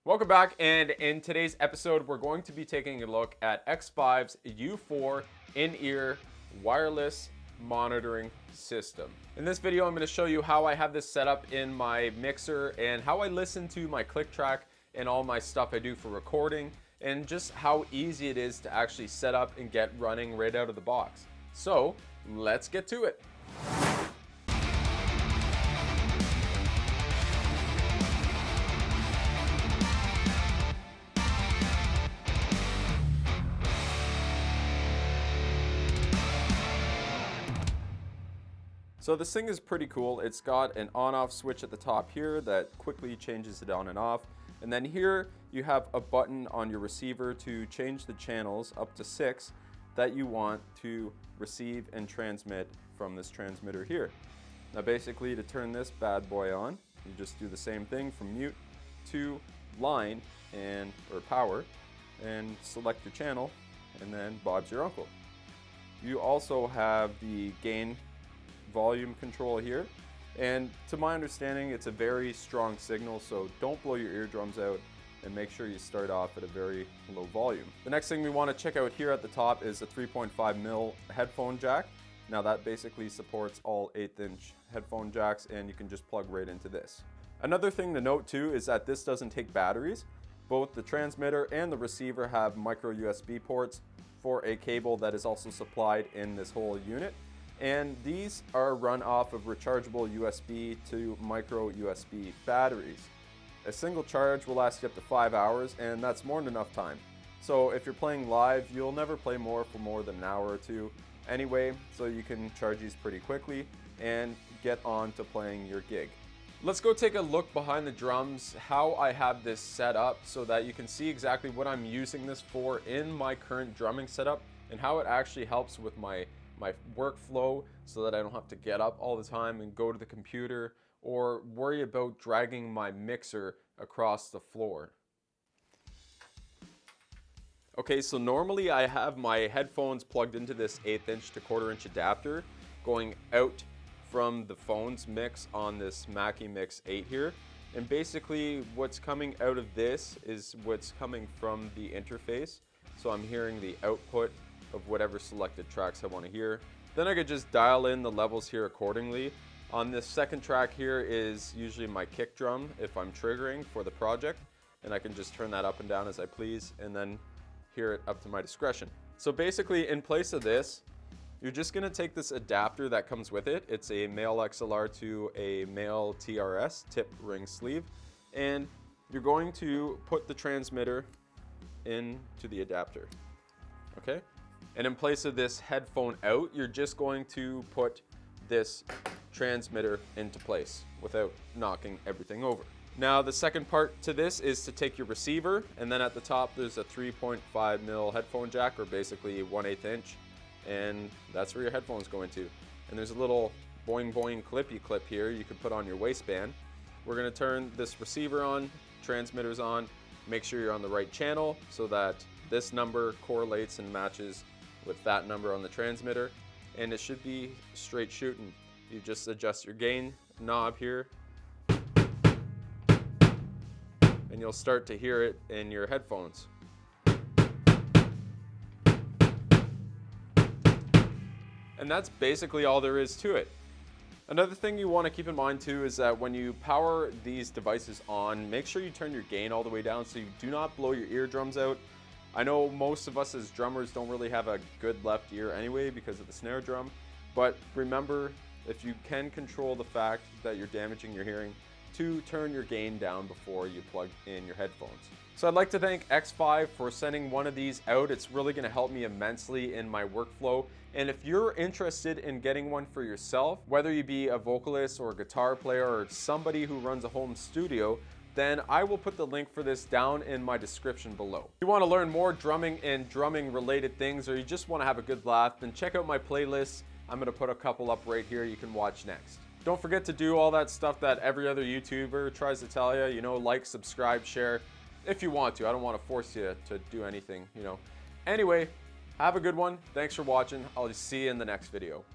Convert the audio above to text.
Welcome back, and in today's episode we're going to be taking a look at Xvive's U4 in-ear wireless monitoring system. In this video I'm going to show you how I have this set up in my mixer and how I listen to my click track and all my stuff I do for recording, and just how easy it is to actually set up and get running right out of the box. So let's get to it. So this thing is pretty cool. It's got an on-off switch at the top here that quickly changes it on and off. And then here you have a button on your receiver to change the channels up to 6 that you want to receive and transmit from this transmitter here. Now basically, to turn this bad boy on, you just do the same thing from mute to line or power, and select your channel, and then Bob's your uncle. You also have the gain volume control here, and to my understanding it's a very strong signal, so don't blow your eardrums out and make sure you start off at a very low volume. The next thing we want to check out here at the top is a 3.5mm headphone jack. Now that basically supports all 1/8" headphone jacks, and you can just plug right into this. Another thing to note too is that this doesn't take batteries. Both the transmitter and the receiver have micro USB ports for a cable that is also supplied in this whole unit. And these are run off of rechargeable USB to micro USB batteries. A single charge will last you up to 5 hours, and that's more than enough time. So if you're playing live, you'll never play for more than an hour or two anyway, so you can charge these pretty quickly and get on to playing your gig. Let's go take a look behind the drums, how I have this set up so that you can see exactly what I'm using this for in my current drumming setup, and how it actually helps with my workflow, so that I don't have to get up all the time and go to the computer or worry about dragging my mixer across the floor. Okay, so normally I have my headphones plugged into this 1/8" to 1/4" adapter going out from the phone's mix on this Mackie Mix 8 here. And basically what's coming out of this is what's coming from the interface. So I'm hearing the output of whatever selected tracks I want to hear. Then I could just dial in the levels here accordingly. On this second track here is usually my kick drum if I'm triggering for the project, and I can just turn that up and down as I please and then hear it up to my discretion. So basically, in place of this, you're just going to take this adapter that comes with it. It's a male XLR to a male TRS, tip ring sleeve, and you're going to put the transmitter into the adapter. Okay? And in place of this headphone out, you're just going to put this transmitter into place without knocking everything over. Now the second part to this is to take your receiver, and then at the top there's a 3.5mm headphone jack, or basically 1/8", and that's where your headphone's going to. And there's a little boing boing clippy clip here you can put on your waistband. We're going to turn this receiver on, transmitters on, make sure you're on the right channel so that this number correlates and matches with that number on the transmitter, and it should be straight shooting. You just adjust your gain knob here, and you'll start to hear it in your headphones. And that's basically all there is to it. Another thing you want to keep in mind too is that when you power these devices on, make sure you turn your gain all the way down so you do not blow your eardrums out. I know most of us as drummers don't really have a good left ear anyway because of the snare drum, but remember, if you can control the fact that you're damaging your hearing, to turn your gain down before you plug in your headphones. So I'd like to thank Xvive for sending one of these out. It's really going to help me immensely in my workflow. And if you're interested in getting one for yourself, whether you be a vocalist or a guitar player or somebody who runs a home studio, then I will put the link for this down in my description below. If you want to learn more drumming and drumming related things, or you just want to have a good laugh, then check out my playlists. I'm going to put a couple up right here you can watch next. Don't forget to do all that stuff that every other YouTuber tries to tell you, like, subscribe, share, if you want to. I don't want to force you to do anything, Anyway, have a good one. Thanks for watching. I'll see you in the next video.